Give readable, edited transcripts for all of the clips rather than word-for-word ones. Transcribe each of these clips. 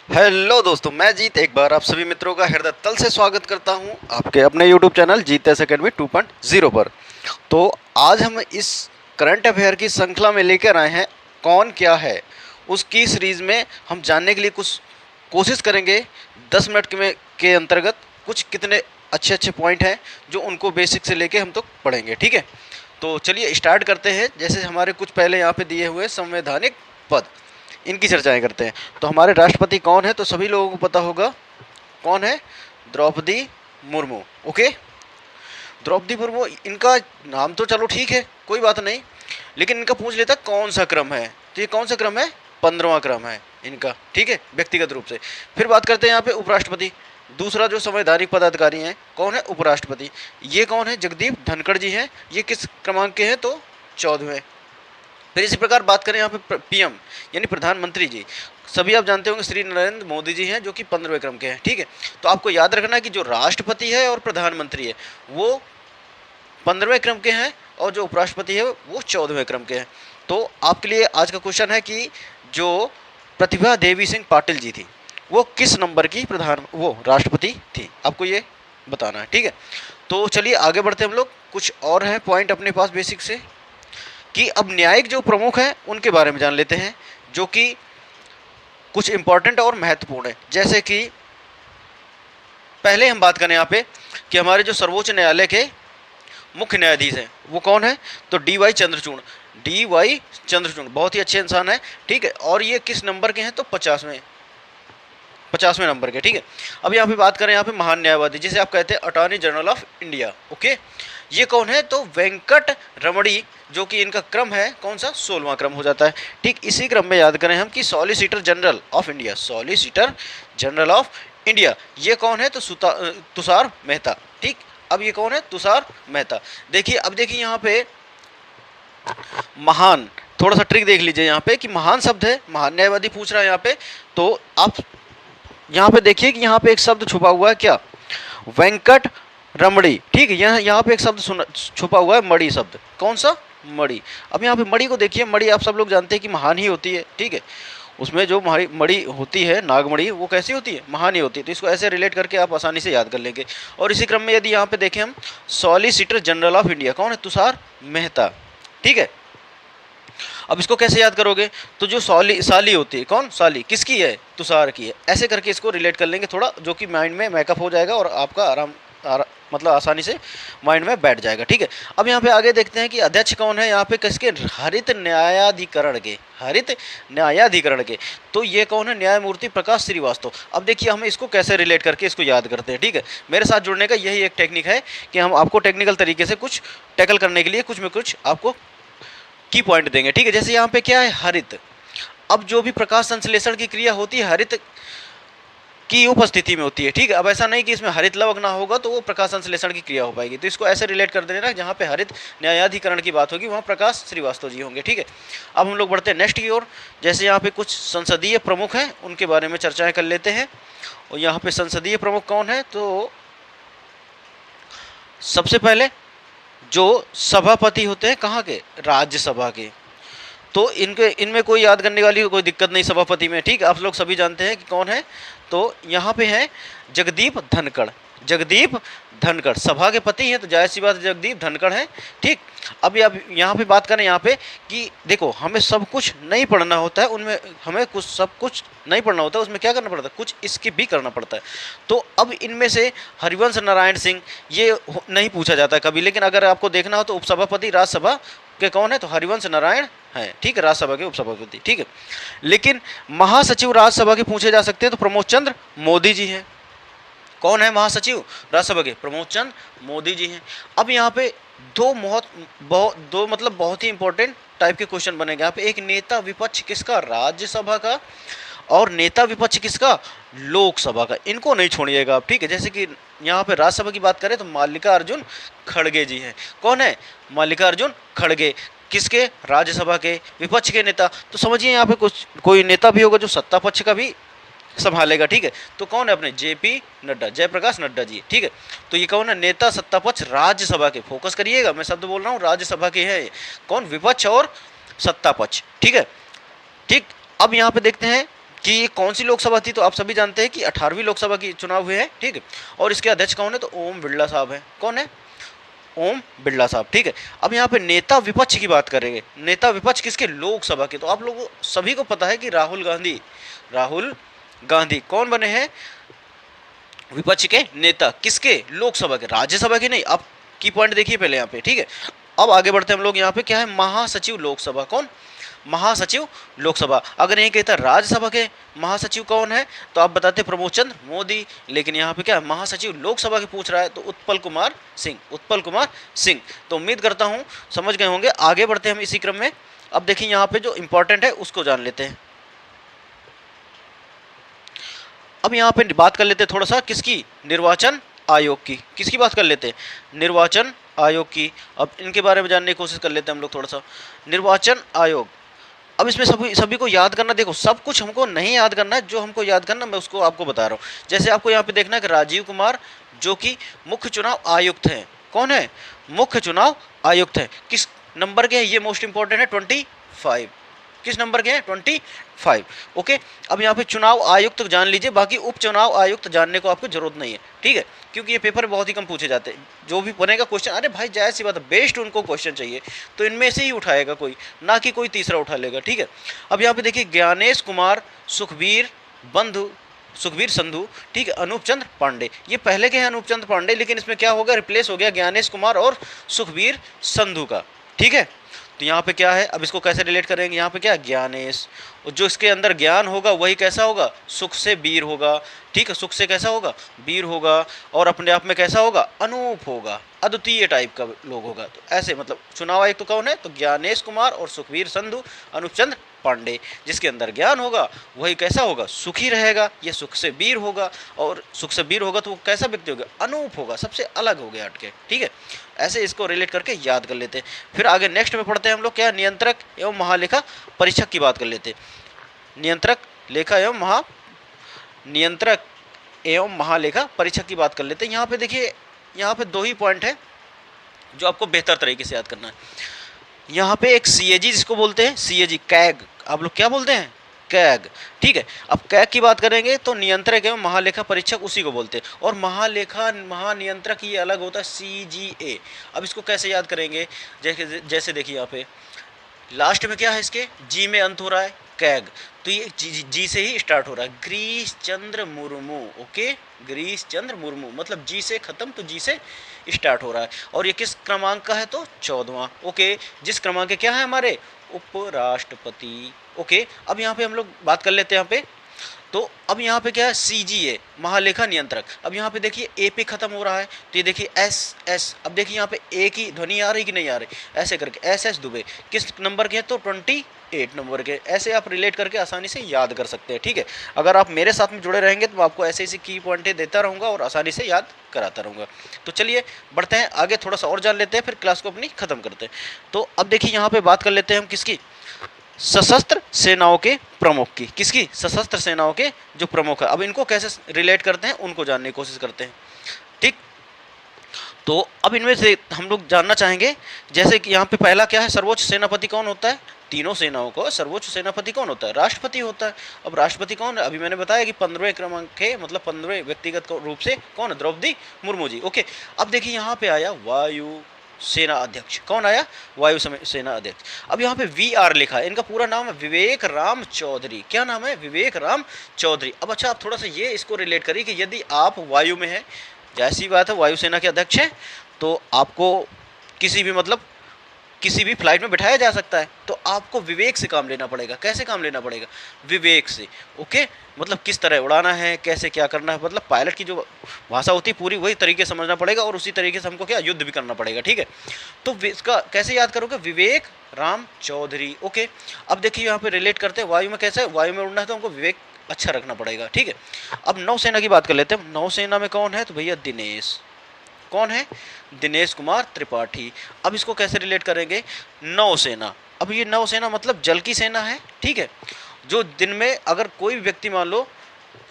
Hello दोस्तों, मैं जीत एक बार आप सभी मित्रों का हृदय तल से स्वागत करता हूं आपके अपने यूट्यूब चैनल जीत एस अकेडमी 2.0 पर। तो आज हम इस करंट अफेयर की श्रृंखला में लेकर आए हैं कौन क्या है। उसकी सीरीज़ में हम जानने के लिए कुछ कोशिश करेंगे 10 मिनट के अंतर्गत कुछ कितने अच्छे अच्छे पॉइंट हैं जो उनको बेसिक से लेके हम तो पढ़ेंगे। ठीक है, तो चलिए स्टार्ट करते हैं। जैसे हमारे कुछ पहले यहाँ पे दिए हुए संवैधानिक पद, इनकी चर्चाएं करते हैं। तो हमारे राष्ट्रपति कौन है, तो सभी लोगों को पता होगा कौन है, द्रौपदी मुर्मू। ओके, द्रौपदी मुर्मू, इनका नाम तो चलो ठीक है, कोई बात नहीं, लेकिन इनका पूछ लेता कौन सा क्रम है, तो ये कौन सा क्रम है, 15वां क्रम है इनका। ठीक है, व्यक्तिगत रूप से। फिर बात करते हैं यहाँ पे उपराष्ट्रपति, दूसरा जो संवैधानिक पदाधिकारी हैं कौन है, उपराष्ट्रपति। ये कौन है, जगदीप धनखड़ जी हैं। ये किस क्रमांक के हैं, तो 14वें। फिर इसी प्रकार बात करें यहाँ पे पीएम यानी प्रधानमंत्री जी, सभी आप जानते होंगे श्री नरेंद्र मोदी जी हैं जो कि 15वें क्रम के हैं। ठीक है, तो आपको याद रखना है कि जो राष्ट्रपति है और प्रधानमंत्री है वो 15वें क्रम के हैं और जो उपराष्ट्रपति है वो 14वें क्रम के हैं। तो आपके लिए आज का क्वेश्चन है कि जो प्रतिभा देवी सिंह पाटिल जी थी वो किस नंबर की वो राष्ट्रपति थी, आपको ये बताना है। ठीक है, तो चलिए आगे बढ़ते हम लोग। कुछ और है पॉइंट अपने पास बेसिक से कि अब न्यायिक जो प्रमुख हैं उनके बारे में जान लेते हैं, जो कि कुछ इंपॉर्टेंट और महत्वपूर्ण है। जैसे कि पहले हम बात करें यहाँ पे कि हमारे जो सर्वोच्च न्यायालय के मुख्य न्यायाधीश हैं वो कौन है, तो डी वाई चंद्रचूड़ बहुत ही अच्छे इंसान है। ठीक है, और ये किस नंबर के हैं, तो 50वें नंबर के। ठीक है, अब यहाँ पे बात करें यहाँ पे महान न्यायवादी जिसे आप कहते हैं attorney general of India. Okay, ये कौन है, तो वेंकट रमणी, जो कि इनका क्रम है कौन सा, 16वां क्रम हो जाता है। ठीक इसी क्रम में याद करें हम कि सॉलिसिटर जनरल ऑफ इंडिया, ये कौन है, तो तुषार मेहता। ठीक, अब ये कौन है, तुषार मेहता। देखिए, अब देखिए यहाँ पे महान, थोड़ा सा ट्रिक देख लीजिए यहाँ पे कि महान शब्द है, महान न्यायवादी पूछ रहा है यहाँ पे, तो आप यहाँ पे देखिए कि यहाँ पे एक शब्द छुपा हुआ है, क्या, वेंकट रमणी। ठीक है, यहाँ पे एक शब्द छुपा हुआ है, मणि शब्द। कौन सा, मणि। अब यहाँ पे मणि को देखिए, मणि आप सब लोग जानते हैं कि महान ही होती है। ठीक है, उसमें जो मणि होती है, नागमणि, वो कैसी होती है, महान ही होती है। तो इसको ऐसे रिलेट करके आप आसानी से याद कर लेंगे। और इसी क्रम में यदि यहाँ पे देखें हम, सॉलिसिटर जनरल ऑफ इंडिया कौन है, तुषार मेहता। ठीक है, अब इसको कैसे याद करोगे, तो जो साली होती है, कौन, साली किसकी है, तुषार की है। ऐसे करके इसको रिलेट कर लेंगे थोड़ा, जो कि माइंड में मैकअप हो जाएगा और आपका मतलब आसानी से माइंड में बैठ जाएगा। ठीक है, अब यहाँ पे आगे देखते हैं कि अध्यक्ष कौन है यहाँ पे किसके, हरित न्यायाधिकरण के, तो ये कौन है, न्यायमूर्ति प्रकाश श्रीवास्तव। अब देखिए हम इसको कैसे रिलेट करके इसको याद करते हैं। ठीक है, मेरे साथ जुड़ने का यही एक टेक्निक है कि हम आपको टेक्निकल तरीके से कुछ टैकल करने के लिए कुछ में कुछ आपको की पॉइंट देंगे। ठीक है, जैसे यहाँ पे क्या है, हरित। अब जो भी प्रकाश संश्लेषण की क्रिया होती है हरित की उपस्थिति में होती है। ठीक है, अब ऐसा नहीं कि इसमें हरित लवक ना होगा तो वो प्रकाश संश्लेषण की क्रिया हो पाएगी। तो इसको ऐसे रिलेट कर देना, जहाँ पे हरित न्यायाधिकरण की बात होगी वहाँ प्रकाश श्रीवास्तव जी होंगे। ठीक है, अब हम लोग बढ़ते हैं नेक्स्ट की ओर। जैसे यहाँ पे कुछ संसदीय प्रमुख हैं उनके बारे में चर्चाएं कर लेते हैं। और यहाँ पे संसदीय प्रमुख कौन है, तो सबसे पहले जो सभापति होते हैं कहाँ के, राज्यसभा के, तो इनमें कोई याद करने वाली कोई दिक्कत नहीं सभापति में। ठीक, आप लोग सभी जानते हैं कि कौन है, तो यहाँ पे है जगदीप धनखड़ सभा के पति हैं, तो जाहिर सी बात जगदीप धनखड़ हैं। ठीक, अब यहाँ पे बात करें यहाँ पे कि देखो हमें सब कुछ नहीं पढ़ना होता है, उनमें हमें कुछ सब कुछ नहीं पढ़ना होता है, उसमें क्या करना पड़ता है, कुछ स्किप भी करना पड़ता है। तो अब इनमें से हरिवंश नारायण सिंह ये नहीं पूछा जाता है कभी, लेकिन अगर आपको देखना हो तो उपसभापति राज्यसभा के कौन है, तो हरिवंश नारायण है। ठीक है, राज्यसभा के उपसभापति। ठीक है, लेकिन महासचिव राज्यसभा के पूछे जा सकते हैं, तो प्रमोद चंद्र मोदी जी हैं। कौन है महासचिव राज्यसभा के, प्रमोद चंद्र मोदी जी हैं। अब यहाँ पे दो मतलब बहुत ही इंपॉर्टेंट टाइप के क्वेश्चन बनेंगे यहाँ पे। एक नेता विपक्ष किसका, राज्यसभा का, और नेता विपक्ष किसका, लोकसभा का। इनको नहीं छोड़िएगा आप। ठीक है, जैसे कि यहाँ पे राज्यसभा की बात करें तो मल्लिकार्जुन खड़गे जी हैं। कौन है, मल्लिकार्जुन खड़गे, किसके, राज्यसभा के। विपक्ष के नेता, तो समझिए यहाँ पे कुछ कोई नेता भी होगा जो सत्ता पक्ष का भी संभालेगा। ठीक है, तो कौन है, अपने जेपी नड्डा, जयप्रकाश नड्डा जी। ठीक है, तो ये कौन है, नेता सत्ता पक्ष राज्यसभा के। फोकस करिएगा, मैं शब्द बोल रहा हूँ राज्यसभा के है। कौन, विपक्ष और सत्ता पक्ष। ठीक है, ठीक, अब यहाँ पे देखते हैं कि ये कौन सी लोकसभा थी, तो आप सभी जानते हैं कि 18वीं लोकसभा की चुनाव हुए हैं, ठीक है। और इसके अध्यक्ष कौन है, तो ओम बिरला साहब हैं। कौन है, ओम बिरला साहब, ठीक है। अब यहाँ पे नेता विपक्ष की बात करेंगे। नेता विपक्ष किसके, लोकसभा के। तो आप लोगों सभी को पता है कि राहुल गांधी कौन बने हैं, विपक्ष के नेता। किसके, लोकसभा के, राज्यसभा के नहीं। आप की पॉइंट देखिए पहले यहाँ पे, ठीक है। अब आगे बढ़ते हैं हम लोग। यहाँ पे क्या है, महासचिव लोकसभा। कौन, महासचिव लोकसभा। अगर यही कहता राज्यसभा के महासचिव कौन है, तो आप बताते प्रमोद चंद्र मोदी। लेकिन यहाँ पे क्या है, महासचिव लोकसभा के पूछ रहा है, तो उत्पल कुमार सिंह। तो उम्मीद करता हूँ समझ गए होंगे। आगे बढ़ते हैं हम इसी क्रम में। अब देखिए यहाँ पे जो इंपॉर्टेंट है उसको जान लेते हैं। अब यहाँ पे बात कर लेते हैं थोड़ा सा किसकी, निर्वाचन आयोग की। किसकी बात कर लेते हैं, निर्वाचन आयोग की। अब इनके बारे में जानने की कोशिश कर लेते हैं हम लोग थोड़ा सा। निर्वाचन आयोग, अब इसमें सभी को याद करना। देखो सब कुछ हमको नहीं याद करना है, जो हमको याद करना मैं उसको आपको बता रहा हूँ। जैसे आपको यहाँ पे देखना है कि राजीव कुमार जो कि मुख्य चुनाव आयुक्त हैं। कौन है, मुख्य चुनाव आयुक्त हैं। किस नंबर के हैं, ये मोस्ट इंपॉर्टेंट है, 25। किस नंबर के हैं, 25। ओके। अब यहाँ पे चुनाव आयुक्त जान लीजिए, बाकी उपचुनाव आयुक्त जानने को आपको जरूरत नहीं है, ठीक है, क्योंकि ये पेपर बहुत ही कम पूछे जाते हैं। जो भी बनेगा क्वेश्चन, अरे भाई जायज़ सी बात है, बेस्ट उनको क्वेश्चन चाहिए, तो इनमें से ही उठाएगा कोई, ना कि कोई तीसरा उठा लेगा, ठीक है। अब यहाँ पे देखिए, ज्ञानेश कुमार, सुखबीर संधू, ठीक है, अनूप चंद्र पांडे। ये पहले के हैं अनूप चंद्र पांडे, लेकिन इसमें क्या होगा, रिप्लेस हो गया ज्ञानेश कुमार और सुखबीर संधू का, ठीक है। तो यहाँ पे क्या है, अब इसको कैसे रिलेट करेंगे, यहाँ पे क्या है, ज्ञानेश, जो इसके अंदर ज्ञान होगा वही कैसा होगा, सुख से वीर होगा, ठीक है, सुख से कैसा होगा, वीर होगा, और अपने आप में कैसा होगा, अनूप होगा, अद्वितीय टाइप का लोग होगा। तो ऐसे मतलब चुनाव आयुक्त तो कौन है, तो ज्ञानेश कुमार और सुखबीर संधू, अनूप चंद्र पांडे। जिसके अंदर ज्ञान होगा वही कैसा होगा, सुखी रहेगा, ये सुख से वीर होगा, और सुख से वीर होगा तो वो कैसा व्यक्ति होगा, अनूप होगा, सबसे अलग हो गया हटके, ठीक है। ऐसे इसको रिलेट करके याद कर लेते हैं। फिर आगे नेक्स्ट में पढ़ते हैं हम लोग, क्या, नियंत्रक एवं महालेखा परीक्षक की बात कर लेते हैं। नियंत्रक एवं महालेखा परीक्षक की बात कर लेते हैं। यहाँ पे देखिए, यहाँ पे 2 ही पॉइंट है जो आपको बेहतर तरीके से याद करना है। यहाँ पे एक सीएजी जिसको बोलते हैं, सीएजी, कैग, आप लोग क्या बोलते हैं, कैग, ठीक है। अब कैग की बात करेंगे तो नियंत्रक एवं महालेखा परीक्षक उसी को बोलते हैं, और महानियंत्रक ये अलग होता है, सीजीए। अब इसको कैसे याद करेंगे, जैसे देखिए यहाँ पे लास्ट में क्या है, इसके जी में अंत हो रहा है, कैग, तो ये जी से ही स्टार्ट हो रहा है, गिरीश चंद्र मुर्मू। ओके, गिरीश चंद्र मुर्मू, मतलब जी से खत्म तो जी से स्टार्ट हो रहा है, और ये किस क्रमांक का है, तो 14वां। ओके, जिस क्रमांक के क्या है हमारे, उपराष्ट्रपति। ओके, अब यहाँ पे हम लोग बात कर लेते हैं यहाँ पे। तो अब यहाँ पे क्या है, सीजीए, महालेखा नियंत्रक। अब यहाँ पे देखिए ए पे खत्म हो रहा है, तो ये देखिए एस। अब देखिए यहाँ पे ए की ध्वनि आ रही कि नहीं आ रही, ऐसे करके एस दुबे किस नंबर के हैं, तो 28 नंबर के। ऐसे आप रिलेट करके आसानी से याद कर सकते हैं, ठीक है। अगर आप मेरे साथ में जुड़े रहेंगे तो मैं आपको ऐसे ऐसे की पॉइंटें देता रहूँगा और आसानी से याद कराता रहूँगा। तो चलिए बढ़ते हैं आगे, थोड़ा सा और जान लेते हैं, फिर क्लास को अपनी ख़त्म करते हैं। तो अब देखिए यहाँ पे बात कर लेते हैं हम किसकी, सशस्त्र सेनाओं के प्रमुख की। किसकी, सशस्त्र सेनाओं के जो प्रमुख है। अब इनको कैसे रिलेट करते हैं उनको जानने की कोशिश करते हैं, ठीक। तो अब इनमें से हम लोग जानना चाहेंगे, जैसे कि यहाँ पे पहला क्या है, सर्वोच्च सेनापति कौन होता है, तीनों सेनाओं को सर्वोच्च सेनापति कौन होता है, राष्ट्रपति होता है। अब राष्ट्रपति कौन है, अभी मैंने बताया कि 15वें क्रमांक के, मतलब 15वें व्यक्तिगत रूप से कौन है, द्रौपदी मुर्मू जी। ओके, अब देखिए यहाँ पे आया वायु सेना अध्यक्ष, कौन आया, वायु सेना अध्यक्ष। अब यहाँ पे वीआर लिखा है, इनका पूरा नाम है विवेक राम चौधरी। क्या नाम है, विवेक राम चौधरी। अब अच्छा, आप थोड़ा सा ये इसको रिलेट करिए कि यदि आप वायु में हैं, जैसी बात है वायुसेना के अध्यक्ष हैं, तो आपको किसी भी फ्लाइट में बिठाया जा सकता है, तो आपको विवेक से काम लेना पड़ेगा। कैसे काम लेना पड़ेगा, विवेक से। ओके, मतलब किस तरह उड़ाना है, कैसे क्या करना है, मतलब पायलट की जो भाषा होती है पूरी वही तरीके समझना पड़ेगा, और उसी तरीके से हमको क्या, युद्ध भी करना पड़ेगा, ठीक है। तो इसका कैसे याद करोगे, विवेक राम चौधरी। ओके, अब देखिए यहाँ पे रिलेट करते हैं, वायु में कैसे, वायु में उड़ना है तो हमको विवेक अच्छा रखना पड़ेगा, ठीक है। अब नौसेना की बात कर लेते हैं। नौसेना में कौन है, तो भैया दिनेश, कौन है, दिनेश कुमार त्रिपाठी। अब इसको कैसे रिलेट करेंगे, नौसेना। अब ये नौसेना मतलब जल की सेना है, ठीक है, जो दिन में अगर कोई भी व्यक्ति मान लो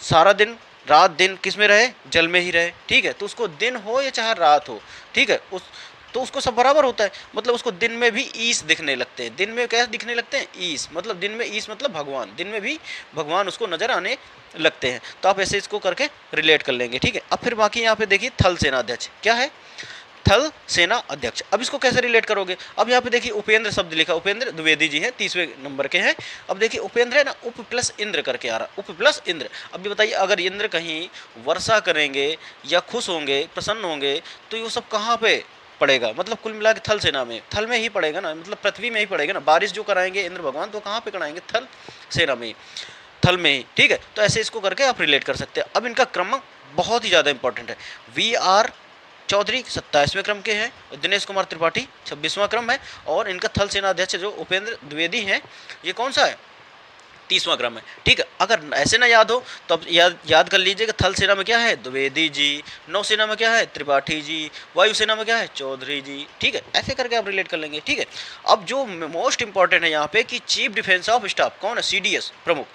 सारा दिन रात दिन किस में रहे, जल में ही रहे, ठीक है, तो उसको दिन हो या चाहे रात हो, ठीक है, उस तो उसको सब बराबर होता है, मतलब उसको दिन में भी ईश दिखने लगते हैं। दिन में क्या दिखने लगते हैं? ईश, मतलब दिन में ईश मतलब भगवान, दिन में भी भगवान उसको नजर आने लगते हैं। तो आप ऐसे इसको करके रिलेट कर लेंगे, ठीक है। अब फिर बाकी यहाँ पे देखिए थल सेनाध्यक्ष क्या है? थल सेना अध्यक्ष। अब इसको कैसे रिलेट करोगे? अब यहाँ पे देखिए उपेंद्र शब्द लिखा, उपेंद्र द्विवेदी जी हैं, 30वें नंबर के हैं। अब देखिए उपेंद्र है ना, उप प्लस इंद्र करके आ रहा, उप प्लस इंद्र। अब ये बताइए अगर इंद्र कहीं वर्षा करेंगे या खुश होंगे, प्रसन्न होंगे, तो ये सब कहाँ पे पड़ेगा? मतलब कुल मिला के थल सेना में, थल में ही पड़ेगा ना, मतलब पृथ्वी में ही पड़ेगा ना। बारिश जो कराएंगे इंद्र भगवान तो कहाँ पे कराएंगे? थल सेना में, थल में ही, ठीक है। तो ऐसे इसको करके आप रिलेट कर सकते हैं। अब इनका क्रम बहुत ही ज़्यादा इंपॉर्टेंट है। वी आर चौधरी 27वें क्रम के हैं, दिनेश कुमार त्रिपाठी 26वां क्रम है, और इनका थल सेना अध्यक्ष जो उपेंद्र द्विवेदी हैं, ये कौन सा है? 30वां क्रम है, ठीक है। अगर ऐसे ना याद हो तो अब याद कर लीजिए कि थल सेना में क्या है? द्विवेदी जी, नौसेना में क्या है? त्रिपाठी जी, वायुसेना में क्या है? चौधरी जी, ठीक है। ऐसे करके आप रिलेट कर लेंगे, ठीक है। अब जो मोस्ट इंपॉर्टेंट है यहाँ पे कि चीफ डिफेंस ऑफ स्टाफ कौन है? CDS प्रमुख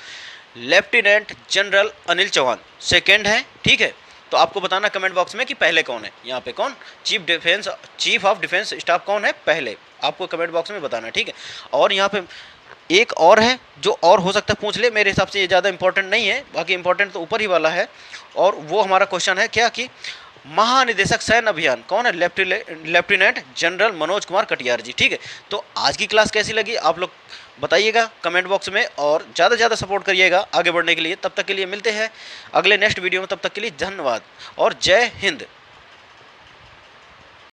lieutenant general Anil Chauhan second है, ठीक है। तो आपको बताना कमेंट बॉक्स में कि पहले कौन है। यहाँ पे कौन? चीफ ऑफ डिफेंस स्टाफ कौन है पहले, आपको कमेंट बॉक्स में बताना, ठीक है। और यहाँ पे एक और है जो और हो सकता है पूछ ले, मेरे हिसाब से ये ज़्यादा इंपॉर्टेंट नहीं है, बाकी इंपॉर्टेंट तो ऊपर ही वाला है। और वो हमारा क्वेश्चन है क्या कि महानिदेशक सैन्य अभियान कौन है? लेफ्टिनेंट जनरल मनोज कुमार कटियार जी, ठीक है। तो आज की क्लास कैसी लगी आप लोग बताइएगा कमेंट बॉक्स में, और ज़्यादा से ज़्यादा सपोर्ट करिएगा आगे बढ़ने के लिए। तब तक के लिए मिलते हैं अगले नेक्स्ट वीडियो में, तब तक के लिए धन्यवाद और जय हिंद।